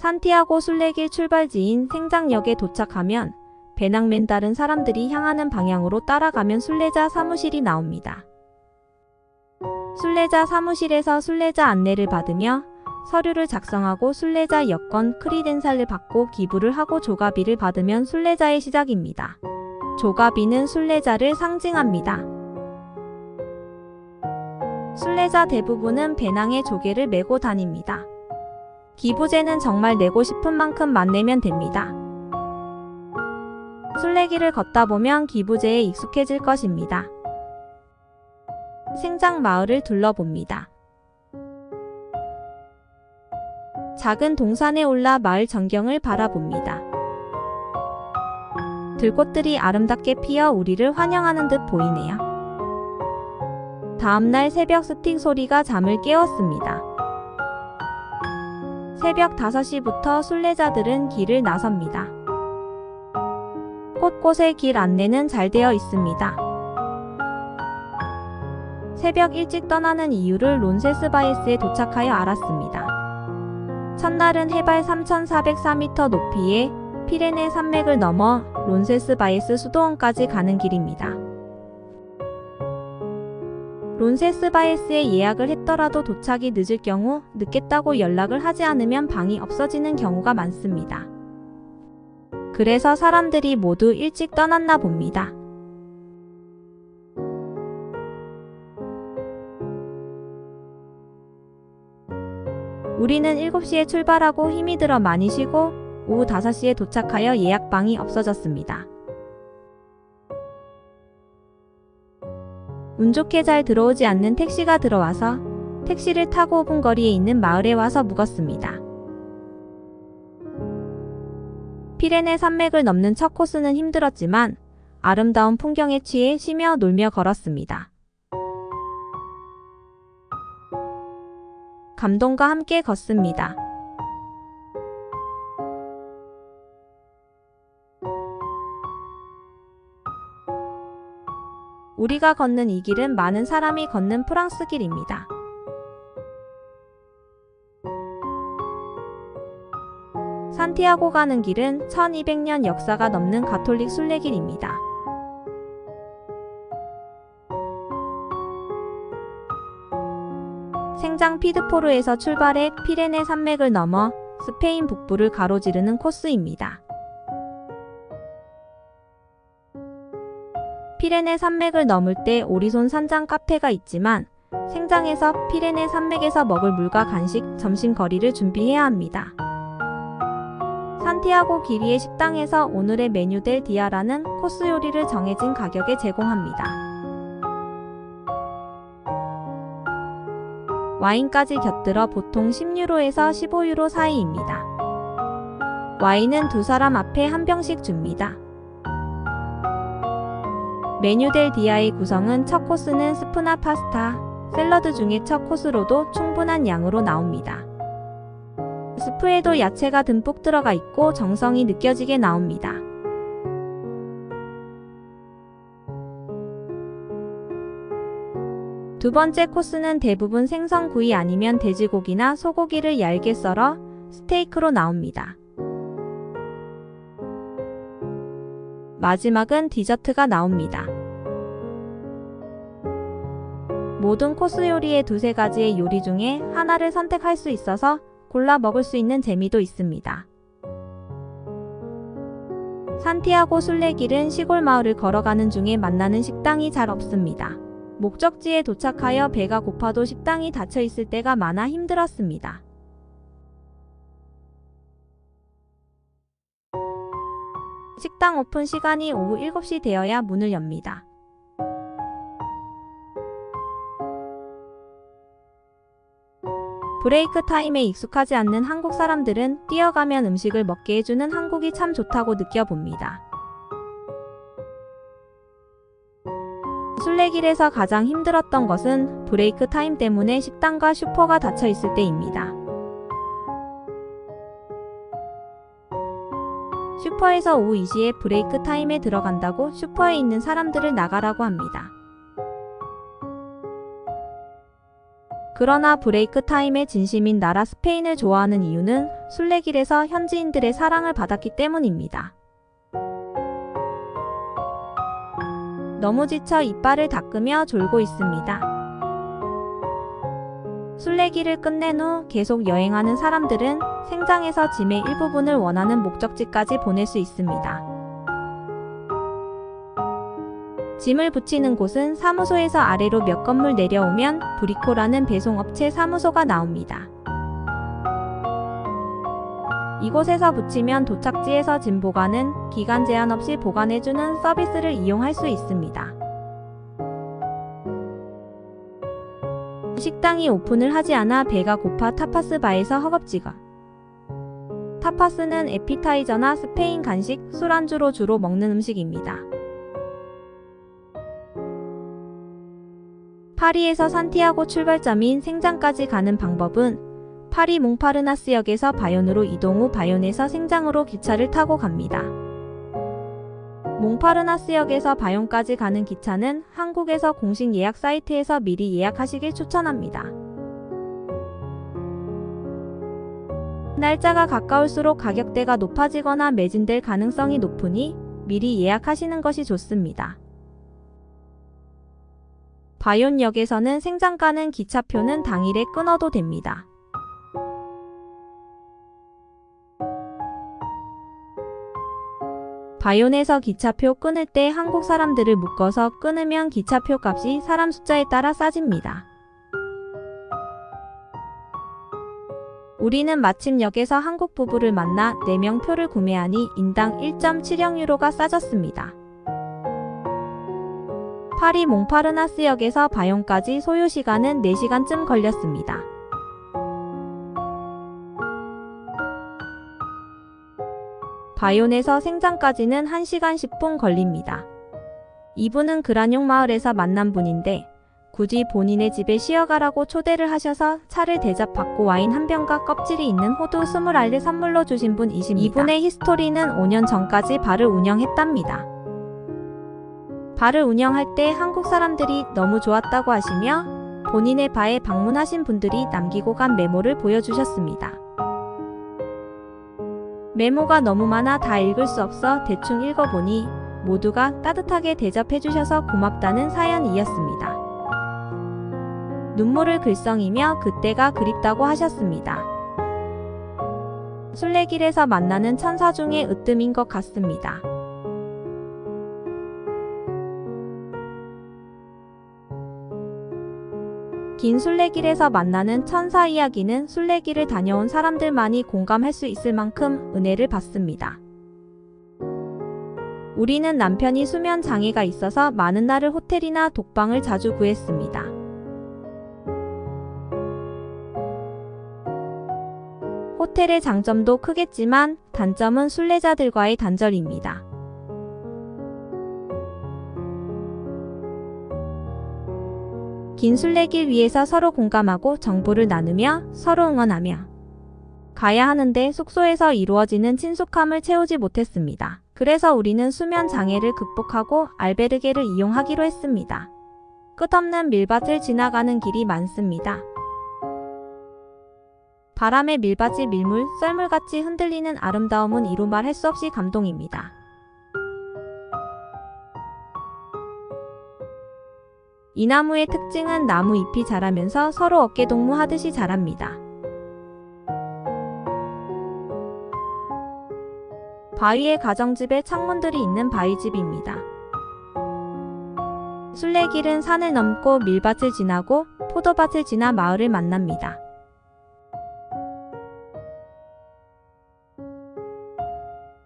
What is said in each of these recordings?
산티아고 순례길 출발지인 생장역에 도착하면 배낭 맨 다른 사람들이 향하는 방향으로 따라가면 순례자 사무실이 나옵니다. 순례자 사무실에서 순례자 안내를 받으며 서류를 작성하고 순례자 여권 크리덴살을 받고 기부를 하고 조가비를 받으면 순례자의 시작입니다. 조가비는 순례자를 상징합니다. 순례자 대부분은 배낭에 조개를 메고 다닙니다. 기부제는 정말 내고 싶은 만큼만 내면 됩니다. 순례길을 걷다 보면 기부제에 익숙해질 것입니다. 생장 마을을 둘러봅니다. 작은 동산에 올라 마을 전경을 바라봅니다. 들꽃들이 아름답게 피어 우리를 환영하는 듯 보이네요. 다음날 새벽 스틱 소리가 잠을 깨웠습니다. 새벽 5시부터 순례자들은 길을 나섭니다. 곳곳에 길 안내는 잘 되어 있습니다. 새벽 일찍 떠나는 이유를 론세스바예스에 도착하여 알았습니다. 첫날은 해발 3,404m 높이의 피레네 산맥을 넘어 론세스바예스 수도원까지 가는 길입니다. 론세스바예스에 예약을 했더라도 도착이 늦을 경우 늦겠다고 연락을 하지 않으면 방이 없어지는 경우가 많습니다. 그래서 사람들이 모두 일찍 떠났나 봅니다. 우리는 7시에 출발하고 힘이 들어 많이 쉬고 오후 5시에 도착하여 예약방이 없어졌습니다. 운 좋게 잘 들어오지 않는 택시가 들어와서 택시를 타고 5분 거리에 있는 마을에 와서 묵었습니다. 피레네 산맥을 넘는 첫 코스는 힘들었지만 아름다운 풍경에 취해 쉬며 놀며 걸었습니다. 감동과 함께 걷습니다. 우리가 걷는 이 길은 많은 사람이 걷는 프랑스 길입니다. 산티아고 가는 길은 1200년 역사가 넘는 가톨릭 순례길입니다. 생장 피드포르에서 출발해 피레네 산맥을 넘어 스페인 북부를 가로지르는 코스입니다. 피레네 산맥을 넘을 때 오리손 산장 카페가 있지만 생장에서 피레네 산맥에서 먹을 물과 간식, 점심거리를 준비해야 합니다. 산티아고 길이의 식당에서 오늘의 메뉴 델 디아라는 코스 요리를 정해진 가격에 제공합니다. 와인까지 곁들여 보통 10유로에서 15유로 사이입니다. 와인은 2사람 앞에 한 병씩 줍니다. 메뉴 델 디아의 구성은 첫 코스는 스프나 파스타, 샐러드 중에 첫 코스로도 충분한 양으로 나옵니다. 스프에도 야채가 듬뿍 들어가 있고 정성이 느껴지게 나옵니다. 두 번째 코스는 대부분 생선구이 아니면 돼지고기나 소고기를 얇게 썰어 스테이크로 나옵니다. 마지막은 디저트가 나옵니다. 모든 코스 요리의 2-3가지의 요리 중에 하나를 선택할 수 있어서 골라 먹을 수 있는 재미도 있습니다. 산티아고 순례길은 시골 마을을 걸어가는 중에 만나는 식당이 잘 없습니다. 목적지에 도착하여 배가 고파도 식당이 닫혀 있을 때가 많아 힘들었습니다. 식당 오픈 시간이 오후 7시 되어야 문을 엽니다. 브레이크 타임에 익숙하지 않는 한국 사람들은 뛰어가면 음식을 먹게 해주는 한국이 참 좋다고 느껴봅니다. 순례길에서 가장 힘들었던 것은 브레이크 타임 때문에 식당과 슈퍼가 닫혀 있을 때입니다. 슈퍼에서 오후 2시에 브레이크 타임에 들어간다고 슈퍼에 있는 사람들을 나가라고 합니다. 그러나 브레이크 타임의 진심인 나라 스페인을 좋아하는 이유는 순례길에서 현지인들의 사랑을 받았기 때문입니다. 너무 지쳐 이빨을 닦으며 졸고 있습니다. 순례길을 끝낸 후 계속 여행하는 사람들은 생장에서 짐의 일부분을 원하는 목적지까지 보낼 수 있습니다. 짐을 붙이는 곳은 사무소에서 아래로 몇 건물 내려오면 브리코라는 배송업체 사무소가 나옵니다. 이곳에서 붙이면 도착지에서 짐 보관은 기간 제한 없이 보관해주는 서비스를 이용할 수 있습니다. 식당이 오픈을 하지 않아 배가 고파 타파스 바에서 허겁지겁. 타파스는 에피타이저나 스페인 간식, 술안주로 주로 먹는 음식입니다. 파리에서 산티아고 출발점인 생장까지 가는 방법은 파리 몽파르나스역에서 바ion으로 이동 후 바ion에서 생장으로 기차를 타고 갑니다. 몽파르나스역에서 바ion까지 가는 기차는 한국에서 공식 예약 사이트에서 미리 예약하시길 추천합니다. 날짜가 가까울수록 가격대가 높아지거나 매진될 가능성이 높으니 미리 예약하시는 것이 좋습니다. 바ion역에서는 생장 가는 기차표는 당일에 끊어도 됩니다. 바ion에서 기차표 끊을 때 한국 사람들을 묶어서 끊으면 기차표 값이 사람 숫자에 따라 싸집니다. 우리는 마침 역에서 한국 부부를 만나 4명 표를 구매하니 인당 1.70유로가 싸졌습니다. 파리 몽파르나스역에서 바ion까지 소요 시간은 4시간쯤 걸렸습니다. 바ion에서 생장까지는 1시간 10분 걸립니다. 이분은 그라뇽 마을에서 만난 분인데 굳이 본인의 집에 쉬어가라고 초대를 하셔서 차를 대접받고 와인 한 병과 껍질이 있는 호두 20알을 선물로 주신 분이십니다. 이분의 히스토리는 5년 전까지 바를 운영했답니다. 바를 운영할 때 한국 사람들이 너무 좋았다고 하시며 본인의 바에 방문하신 분들이 남기고 간 메모를 보여주셨습니다. 메모가 너무 많아 다 읽을 수 없어 대충 읽어보니 모두가 따뜻하게 대접해주셔서 고맙다는 사연이었습니다. 눈물을 글썽이며 그때가 그립다고 하셨습니다. 순례길에서 만나는 천사 중에 으뜸인 것 같습니다. 긴 순례길에서 만나는 천사 이야기는 순례길을 다녀온 사람들만이 공감할 수 있을 만큼 은혜를 받습니다. 우리는 남편이 수면 장애가 있어서 많은 날을 호텔이나 독방을 자주 구했습니다. 호텔의 장점도 크겠지만 단점은 순례자들과의 단절입니다. 긴 순례길 위에서 서로 공감하고 정보를 나누며 서로 응원하며 가야 하는데 숙소에서 이루어지는 친숙함을 채우지 못했습니다. 그래서 우리는 수면 장애를 극복하고 알베르게를 이용하기로 했습니다. 끝없는 밀밭을 지나가는 길이 많습니다. 바람에 밀밭이 밀물, 썰물같이 흔들리는 아름다움은 이루 말할 수 없이 감동입니다. 이 나무의 특징은 나무 잎이 자라면서 서로 어깨동무하듯이 자랍니다. 바위의 가정집에 창문들이 있는 바위집입니다. 순례길은 산을 넘고 밀밭을 지나고 포도밭을 지나 마을을 만납니다.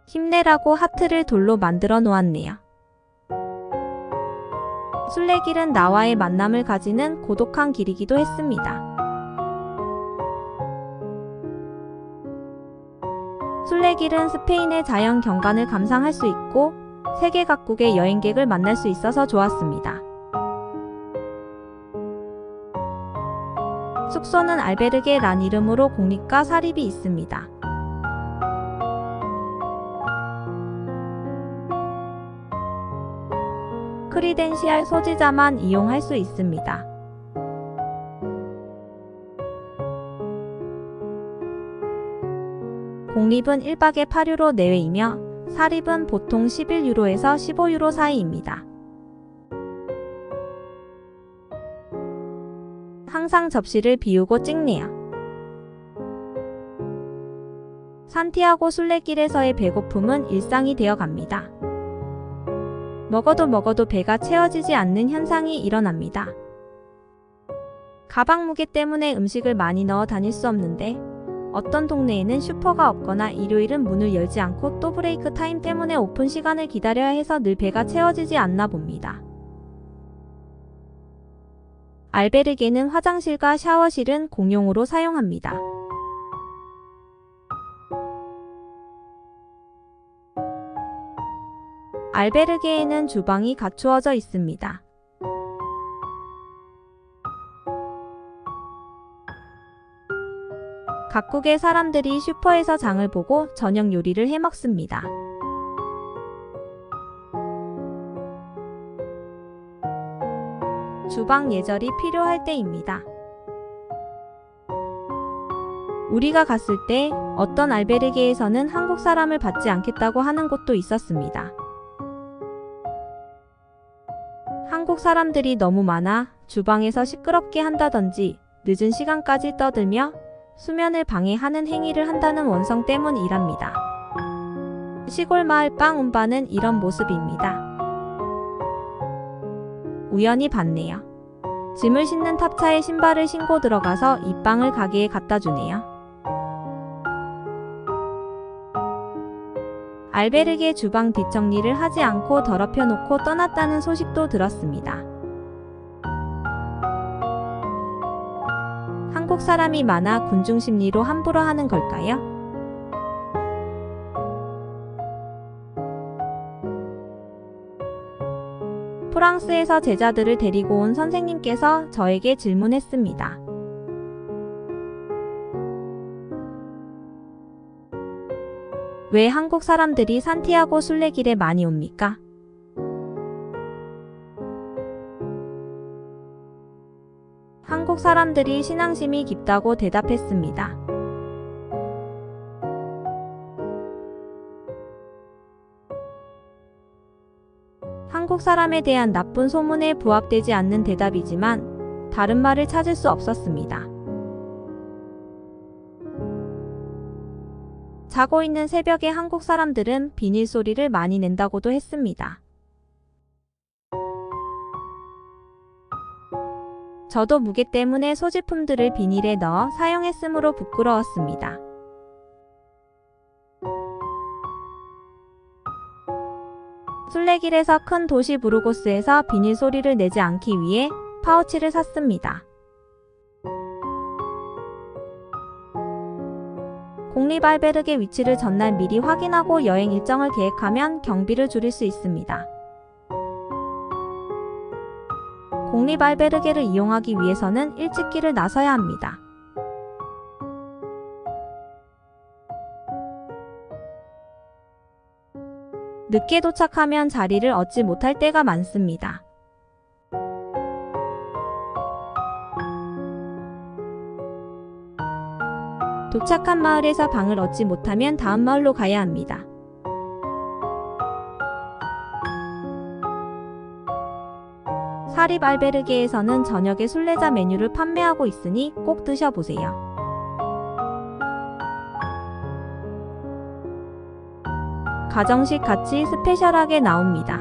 힘내라고 하트를 돌로 만들어 놓았네요. 순례길은 나와의 만남을 가지는 고독한 길이기도 했습니다. 순례길은 스페인의 자연 경관을 감상할 수 있고 세계 각국의 여행객을 만날 수 있어서 좋았습니다. 숙소는 알베르게란 이름으로 공립과 사립이 있습니다. 크리덴시알 소지자만 이용할 수 있습니다. 공립은 1박에 8유로 내외이며 사립은 보통 11유로에서 15유로 사이입니다. 항상 접시를 비우고 찍네요. 산티아고 순례길에서의 배고픔은 일상이 되어 갑니다. 먹어도 배가 채워지지 않는 현상이 일어납니다. 가방 무게 때문에 음식을 많이 넣어 다닐 수 없는데 어떤 동네에는 슈퍼가 없거나 일요일은 문을 열지 않고 또 브레이크 타임 때문에 오픈 시간을 기다려야 해서 늘 배가 채워지지 않나 봅니다. 알베르게는 화장실과 샤워실은 공용으로 사용합니다. 알베르게에는 주방이 갖추어져 있습니다. 각국의 사람들이 슈퍼에서 장을 보고 저녁 요리를 해 먹습니다. 주방 예절이 필요할 때입니다. 우리가 갔을 때 어떤 알베르게에서는 한국 사람을 받지 않겠다고 하는 곳도 있었습니다. 한국 사람들이 너무 많아 주방에서 시끄럽게 한다든지 늦은 시간까지 떠들며 수면을 방해하는 행위를 한다는 원성 때문이랍니다. 시골 마을 빵 운반은 이런 모습입니다. 우연히 봤네요. 짐을 싣는 탑차에 신발을 신고 들어가서 이 빵을 가게에 갖다 주네요. 알베르게 주방 뒷정리를 하지 않고 더럽혀 놓고 떠났다는 소식도 들었습니다. 한국 사람이 많아 군중 심리로 함부로 하는 걸까요? 프랑스에서 제자들을 데리고 온 선생님께서 저에게 질문했습니다. 왜 한국 사람들이 산티아고 순례길에 많이 옵니까? 한국 사람들이 신앙심이 깊다고 대답했습니다. 한국 사람에 대한 나쁜 소문에 부합되지 않는 대답이지만 다른 말을 찾을 수 없었습니다. 자고 있는 새벽에 한국 사람들은 비닐 소리를 많이 낸다고도 했습니다. 저도 무게 때문에 소지품들을 비닐에 넣어 사용했으므로 부끄러웠습니다. 순례길에서 큰 도시 부르고스에서 비닐 소리를 내지 않기 위해 파우치를 샀습니다. 공립 알베르게 위치를 전날 미리 확인하고 여행 일정을 계획하면 경비를 줄일 수 있습니다. 공립 알베르게를 이용하기 위해서는 일찍 길을 나서야 합니다. 늦게 도착하면 자리를 얻지 못할 때가 많습니다. 도착한 마을에서 방을 얻지 못하면 다음 마을로 가야 합니다. 사립 알베르게에서는 저녁에 순례자 메뉴를 판매하고 있으니 꼭 드셔보세요. 가정식 같이 스페셜하게 나옵니다.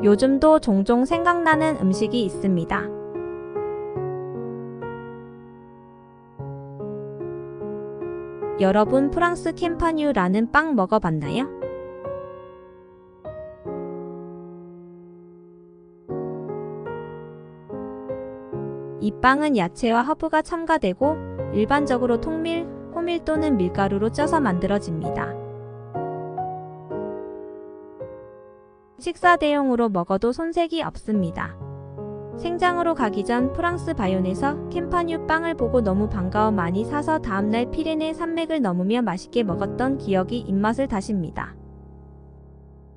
요즘도 종종 생각나는 음식이 있습니다. 여러분 프랑스 캠파뉴라는 빵 먹어봤나요? 이 빵은 야채와 허브가 첨가되고 일반적으로 통밀, 호밀 또는 밀가루로 쪄서 만들어집니다. 식사 대용으로 먹어도 손색이 없습니다. 생장으로 가기 전 프랑스 바이온에서 캠파뉴 빵을 보고 너무 반가워 많이 사서 다음날 피레네 산맥을 넘으며 맛있게 먹었던 기억이 입맛을 다십니다.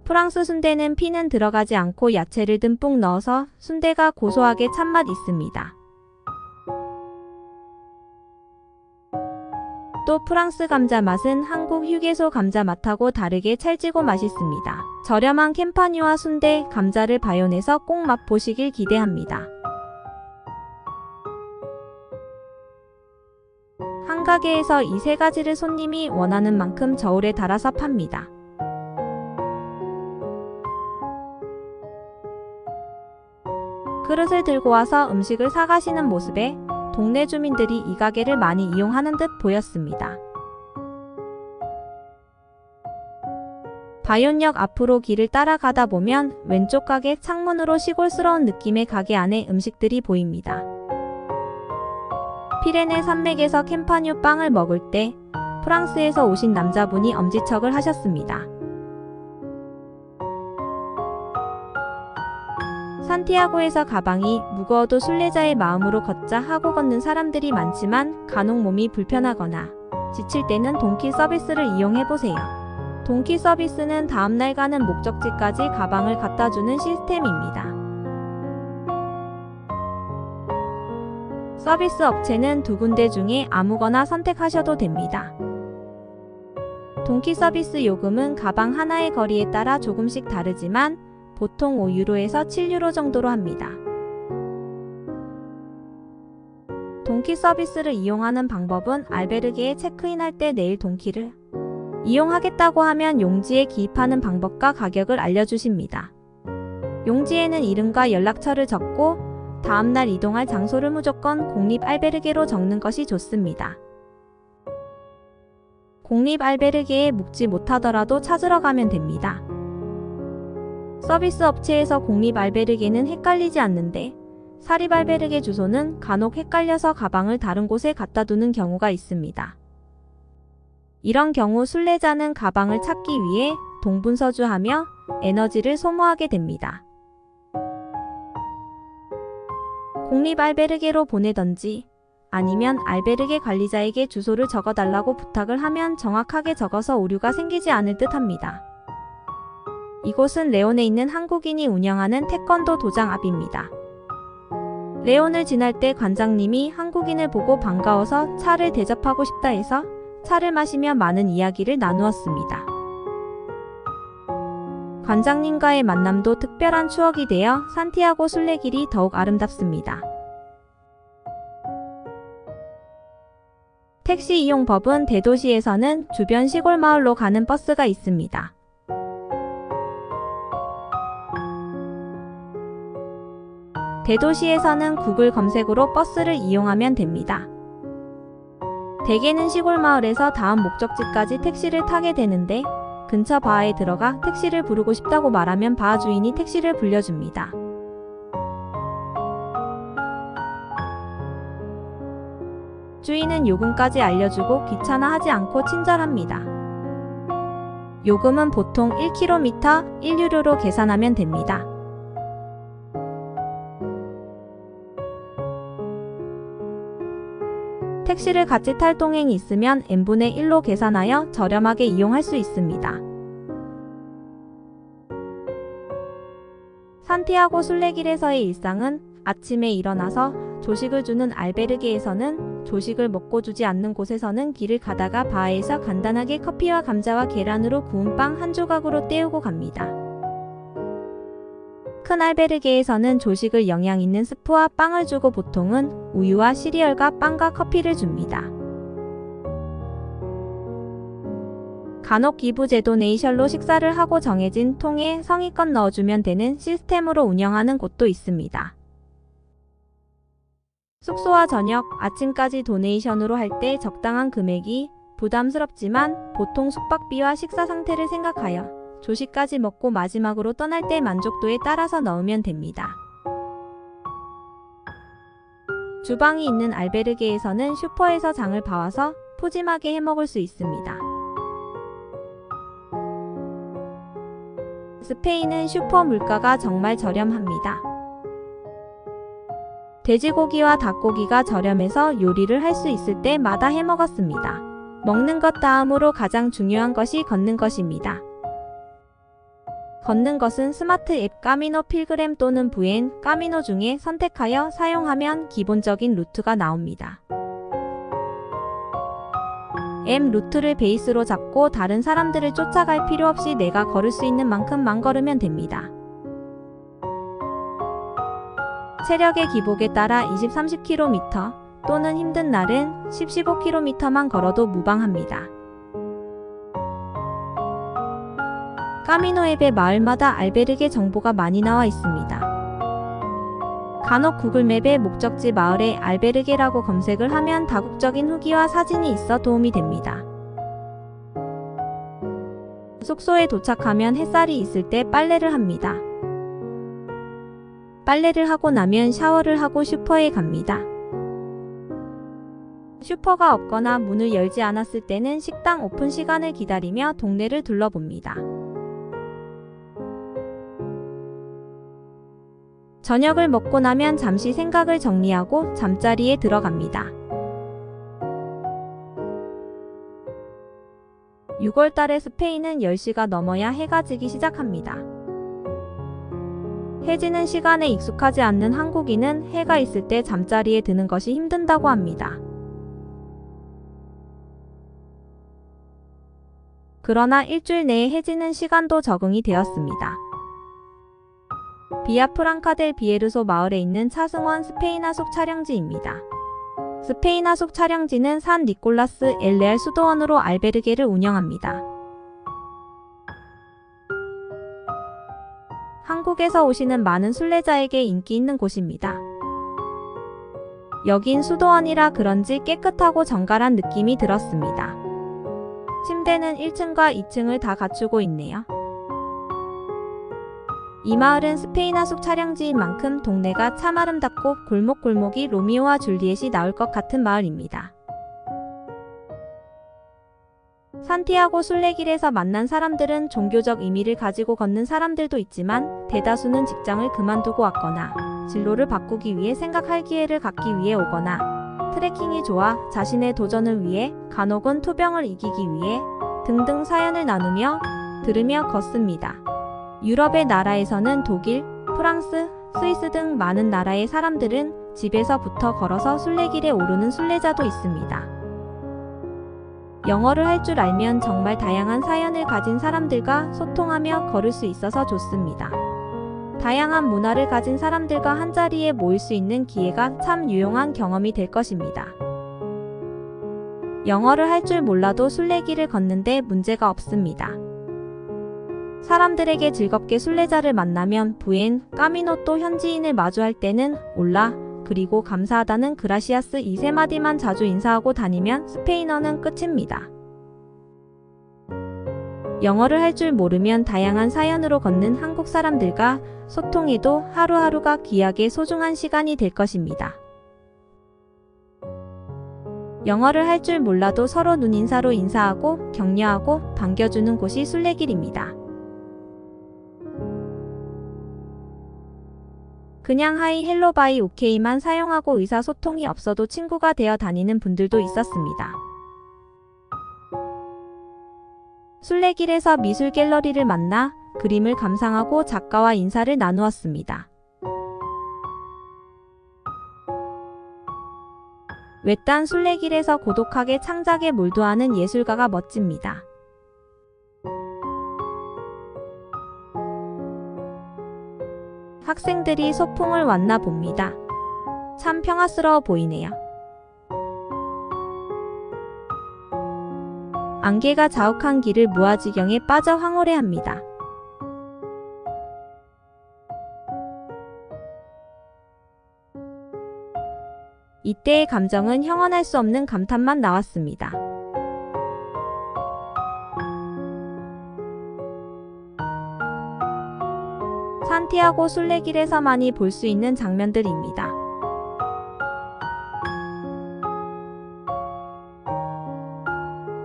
프랑스 순대는 피는 들어가지 않고 야채를 듬뿍 넣어서 순대가 고소하게 찬맛 있습니다. 또 프랑스 감자 맛은 한국 휴게소 감자 맛하고 다르게 찰지고 맛있습니다. 저렴한 캠파뉴와 순대, 감자를 발효해서 꼭 맛보시길 기대합니다. 한 가게에서 이 세 가지를 손님이 원하는 만큼 저울에 달아서 팝니다. 그릇을 들고 와서 음식을 사가시는 모습에 동네 주민들이 이 가게를 많이 이용하는 듯 보였습니다. 바이온역 앞으로 길을 따라가다 보면 왼쪽 가게 창문으로 시골스러운 느낌의 가게 안에 음식들이 보입니다. 피레네 산맥에서 캠파뉴 빵을 먹을 때 프랑스에서 오신 남자분이 엄지척을 하셨습니다. 산티아고에서 가방이 무거워도 순례자의 마음으로 걷자 하고 걷는 사람들이 많지만 간혹 몸이 불편하거나 지칠 때는 동키 서비스를 이용해보세요. 동키 서비스는 다음날 가는 목적지까지 가방을 갖다주는 시스템입니다. 서비스 업체는 두 군데 중에 아무거나 선택하셔도 됩니다. 동키 서비스 요금은 가방 하나의 거리에 따라 조금씩 다르지만 보통 5유로에서 7유로 정도로 합니다. 동키 서비스를 이용하는 방법은 알베르게에 체크인할 때 내일 동키를 이용하겠다고 하면 용지에 기입하는 방법과 가격을 알려주십니다. 용지에는 이름과 연락처를 적고 다음날 이동할 장소를 무조건 공립 알베르게로 적는 것이 좋습니다. 공립 알베르게에 묵지 못하더라도 찾으러 가면 됩니다. 서비스 업체에서 공립 알베르게는 헷갈리지 않는데 사립 알베르게 주소는 간혹 헷갈려서 가방을 다른 곳에 갖다 두는 경우가 있습니다. 이런 경우 순례자는 가방을 찾기 위해 동분서주하며 에너지를 소모하게 됩니다. 공립 알베르게로 보내던지 아니면 알베르게 관리자에게 주소를 적어달라고 부탁을 하면 정확하게 적어서 오류가 생기지 않을 듯 합니다. 이곳은 레온에 있는 한국인이 운영하는 태권도 도장 앞입니다. 레온을 지날 때 관장님이 한국인을 보고 반가워서 차를 대접하고 싶다 해서 차를 마시며 많은 이야기를 나누었습니다. 관장님과의 만남도 특별한 추억이 되어 산티아고 순례길이 더욱 아름답습니다. 택시 이용법은 대도시에서는 주변 시골 마을로 가는 버스가 있습니다. 대도시에서는 구글 검색으로 버스를 이용하면 됩니다. 대개는 시골 마을에서 다음 목적지까지 택시를 타게 되는데 근처 바에 들어가 택시를 부르고 싶다고 말하면 바 주인이 택시를 불려줍니다. 주인은 요금까지 알려주고 귀찮아하지 않고 친절합니다. 요금은 보통 1km 1유로로 계산하면 됩니다. 택시를 같이 탈 동행이 있으면 n분의 1로 계산하여 저렴하게 이용할 수 있습니다. 산티아고 순례길에서의 일상은 아침에 일어나서 조식을 주는 알베르게에서는 조식을 먹고 주지 않는 곳에서는 길을 가다가 바에서 간단하게 커피와 감자와 계란으로 구운 빵 한 조각으로 때우고 갑니다. 큰 알베르게에서는 조식을 영양 있는 스프와 빵을 주고 보통은 우유와 시리얼과 빵과 커피를 줍니다. 간혹 기부제 도네이션로 식사를 하고 정해진 통에 성의껏 넣어주면 되는 시스템으로 운영하는 곳도 있습니다. 숙소와 저녁, 아침까지 도네이션으로 할 때 적당한 금액이 부담스럽지만 보통 숙박비와 식사 상태를 생각하여 조식까지 먹고 마지막으로 떠날 때 만족도에 따라서 넣으면 됩니다. 주방이 있는 알베르게에서는 슈퍼에서 장을 봐와서 푸짐하게 해먹을 수 있습니다. 스페인은 슈퍼 물가가 정말 저렴합니다. 돼지고기와 닭고기가 저렴해서 요리를 할 수 있을 때마다 해먹었습니다. 먹는 것 다음으로 가장 중요한 것이 걷는 것입니다. 걷는 것은 스마트 앱 까미노 필그램 또는 VN 까미노 중에 선택하여 사용하면 기본적인 루트가 나옵니다. 앱 루트를 베이스로 잡고 다른 사람들을 쫓아갈 필요 없이 내가 걸을 수 있는 만큼만 걸으면 됩니다. 체력의 기복에 따라 20-30km 또는 힘든 날은 10-15km만 걸어도 무방합니다. 까미노 앱의 마을마다 알베르게 정보가 많이 나와 있습니다. 간혹 구글맵에 목적지 마을에 알베르게라고 검색을 하면 다국적인 후기와 사진이 있어 도움이 됩니다. 숙소에 도착하면 햇살이 있을 때 빨래를 합니다. 빨래를 하고 나면 샤워를 하고 슈퍼에 갑니다. 슈퍼가 없거나 문을 열지 않았을 때는 식당 오픈 시간을 기다리며 동네를 둘러봅니다. 저녁을 먹고 나면 잠시 생각을 정리하고 잠자리에 들어갑니다. 6월달에 스페인은 10시가 넘어야 해가 지기 시작합니다. 해 지는 시간에 익숙하지 않는 한국인은 해가 있을 때 잠자리에 드는 것이 힘든다고 합니다. 그러나 일주일 내에 해 지는 시간도 적응이 되었습니다. 비아프랑카 델 비에르소 마을에 있는 차승원 스페인 하숙 촬영지입니다. 스페인 하숙 촬영지는 산 니콜라스 엘레알 수도원으로 알베르게를 운영합니다. 한국에서 오시는 많은 순례자에게 인기 있는 곳입니다. 여긴 수도원이라 그런지 깨끗하고 정갈한 느낌이 들었습니다. 침대는 1층과 2층을 다 갖추고 있네요. 이 마을은 스페인 하숙 촬영지인 만큼 동네가 참 아름답고 골목골목이 로미오와 줄리엣이 나올 것 같은 마을입니다. 산티아고 순례길에서 만난 사람들은 종교적 의미를 가지고 걷는 사람들도 있지만 대다수는 직장을 그만두고 왔거나 진로를 바꾸기 위해 생각할 기회를 갖기 위해 오거나 트레킹이 좋아 자신의 도전을 위해 간혹은 투병을 이기기 위해 등등 사연을 나누며 들으며 걷습니다. 유럽의 나라에서는 독일, 프랑스, 스위스 등 많은 나라의 사람들은 집에서부터 걸어서 순례길에 오르는 순례자도 있습니다. 영어를 할 줄 알면 정말 다양한 사연을 가진 사람들과 소통하며 걸을 수 있어서 좋습니다. 다양한 문화를 가진 사람들과 한자리에 모일 수 있는 기회가 참 유용한 경험이 될 것입니다. 영어를 할 줄 몰라도 순례길을 걷는데 문제가 없습니다. 사람들에게 즐겁게 순례자를 만나면 부엔, 까미노 또 현지인을 마주할 때는 올라, 그리고 감사하다는 그라시아스 이 세 마디만 자주 인사하고 다니면 스페인어는 끝입니다. 영어를 할 줄 모르면 다양한 사연으로 걷는 한국 사람들과 소통해도 하루하루가 귀하게 소중한 시간이 될 것입니다. 영어를 할 줄 몰라도 서로 눈인사로 인사하고 격려하고 반겨주는 곳이 순례길입니다. 그냥 하이 헬로 바이 오케이만 사용하고 의사소통이 없어도 친구가 되어 다니는 분들도 있었습니다. 순례길에서 미술 갤러리를 만나 그림을 감상하고 작가와 인사를 나누었습니다. 외딴 순례길에서 고독하게 창작에 몰두하는 예술가가 멋집니다. 학생들이 소풍을 왔나 봅니다. 참 평화스러워 보이네요. 안개가 자욱한 길을 무아지경에 빠져 황홀해합니다. 이때의 감정은 형언할 수 없는 감탄만 나왔습니다. 산티아고 순례길에서만이 볼 수 있는 장면들입니다.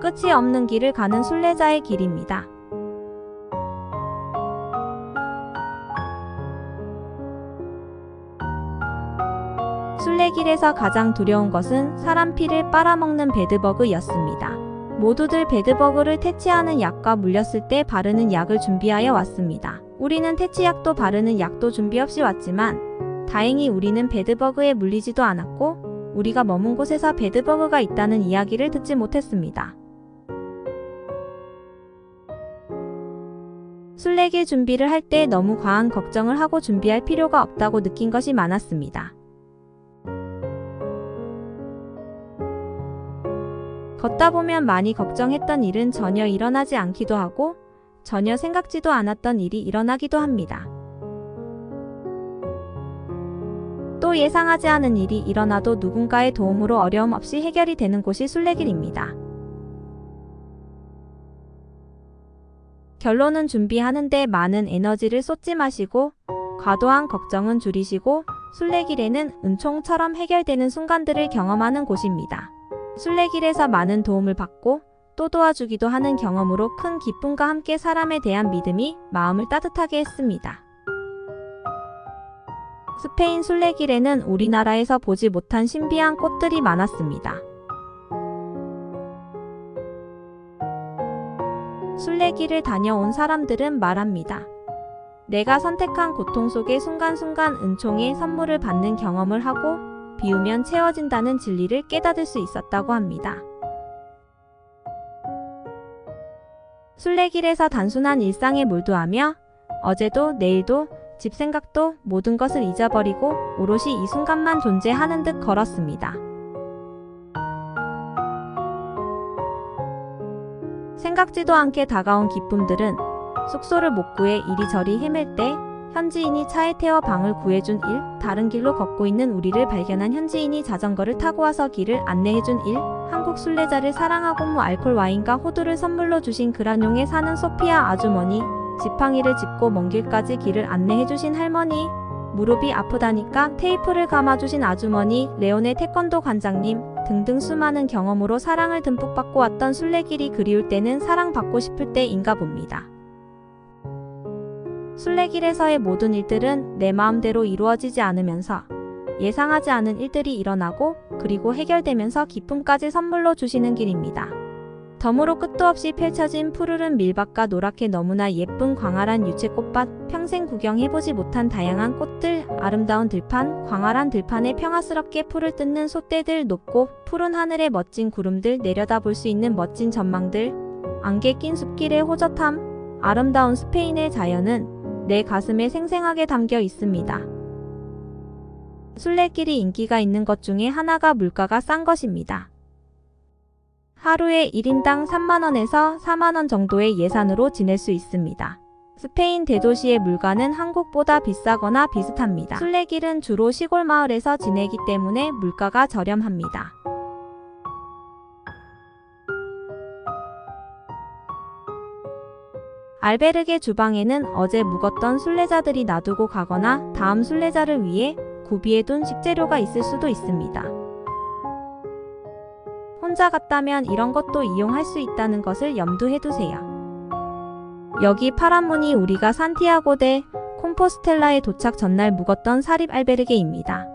끝이 없는 길을 가는 순례자의 길입니다. 순례길에서 가장 두려운 것은 사람 피를 빨아먹는 베드버그였습니다. 모두들 베드버그를 퇴치하는 약과 물렸을 때 바르는 약을 준비하여 왔습니다. 우리는 퇴치약도 바르는 약도 준비 없이 왔지만 다행히 우리는 베드버그에 물리지도 않았고 우리가 머문 곳에서 베드버그가 있다는 이야기를 듣지 못했습니다. 순례길 준비를 할 때 너무 과한 걱정을 하고 준비할 필요가 없다고 느낀 것이 많았습니다. 걷다 보면 많이 걱정했던 일은 전혀 일어나지 않기도 하고 전혀 생각지도 않았던 일이 일어나기도 합니다. 또 예상하지 않은 일이 일어나도 누군가의 도움으로 어려움 없이 해결이 되는 곳이 순례길입니다. 결론은 준비하는데 많은 에너지를 쏟지 마시고 과도한 걱정은 줄이시고 순례길에는 은총처럼 해결되는 순간들을 경험하는 곳입니다. 순례길에서 많은 도움을 받고 또 도와주기도 하는 경험으로 큰 기쁨과 함께 사람에 대한 믿음이 마음을 따뜻하게 했습니다. 스페인 순례길에는 우리나라에서 보지 못한 신비한 꽃들이 많았습니다. 순례길을 다녀온 사람들은 말합니다. 내가 선택한 고통 속의 순간순간 은총의 선물을 받는 경험을 하고 비우면 채워진다는 진리를 깨닫을 수 있었다고 합니다. 순례길에서 단순한 일상에 몰두하며 어제도 내일도 집 생각도 모든 것을 잊어버리고 오롯이 이 순간만 존재하는 듯 걸었습니다. 생각지도 않게 다가온 기쁨들은 숙소를 못 구해 이리저리 헤맬 때 현지인이 차에 태워 방을 구해준 일, 다른 길로 걷고 있는 우리를 발견한 현지인이 자전거를 타고 와서 길을 안내해준 일, 한국 순례자를 사랑하고 무알콜 와인과 호두를 선물로 주신 그란용에 사는 소피아 아주머니, 지팡이를 짚고 먼 길까지 길을 안내해주신 할머니, 무릎이 아프다니까 테이프를 감아주신 아주머니, 레온의 태권도 관장님 등등 수많은 경험으로 사랑을 듬뿍 받고 왔던 순례길이 그리울 때는 사랑받고 싶을 때인가 봅니다. 순례길에서의 모든 일들은 내 마음대로 이루어지지 않으면서 예상하지 않은 일들이 일어나고 그리고 해결되면서 기쁨까지 선물로 주시는 길입니다. 덤으로 끝도 없이 펼쳐진 푸르른 밀밭과 노랗게 너무나 예쁜 광활한 유채꽃밭, 평생 구경해보지 못한 다양한 꽃들, 아름다운 들판, 광활한 들판에 평화스럽게 풀을 뜯는 솥대들, 높고 푸른 하늘에 멋진 구름들, 내려다볼 수 있는 멋진 전망들, 안개 낀 숲길의 호젓함, 아름다운 스페인의 자연은 내 가슴에 생생하게 담겨 있습니다. 순례길이 인기가 있는 것 중에 하나가 물가가 싼 것입니다. 하루에 1인당 3만원에서 4만원 정도의 예산으로 지낼 수 있습니다. 스페인 대도시의 물가는 한국보다 비싸거나 비슷합니다. 순례길은 주로 시골 마을에서 지내기 때문에 물가가 저렴합니다. 알베르게 주방에는 어제 묵었던 순례자들이 놔두고 가거나 다음 순례자를 위해 구비해둔 식재료가 있을 수도 있습니다. 혼자 갔다면 이런 것도 이용할 수 있다는 것을 염두해두세요. 여기 파란 문이 우리가 산티아고 데 콤포스텔라에 도착 전날 묵었던 사립 알베르게입니다.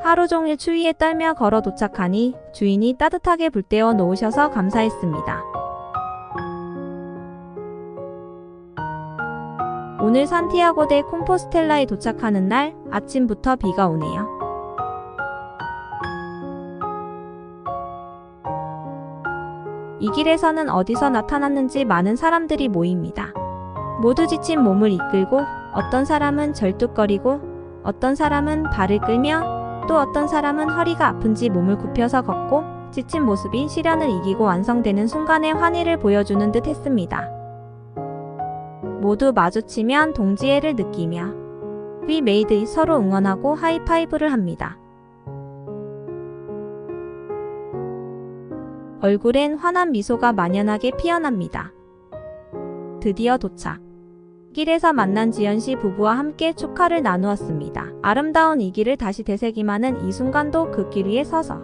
하루 종일 추위에 떨며 걸어 도착하니 주인이 따뜻하게 불 때워 놓으셔서 감사했습니다. 오늘 산티아고 데 콤포스텔라에 도착하는 날 아침부터 비가 오네요. 이 길에서는 어디서 나타났는지 많은 사람들이 모입니다. 모두 지친 몸을 이끌고 어떤 사람은 절뚝거리고 어떤 사람은 발을 끌며 또 어떤 사람은 허리가 아픈지 몸을 굽혀서 걷고 지친 모습이 시련을 이기고 완성되는 순간의 환희를 보여주는 듯 했습니다. 모두 마주치면 동지애를 느끼며 We made it 서로 응원하고 하이파이브를 합니다. 얼굴엔 환한 미소가 만연하게 피어납니다. 드디어 도착. 길에서 만난 지연씨 부부와 함께 축하를 나누었습니다. 아름다운 이 길을 다시 되새김하는 이 순간도 그 길 위에 서서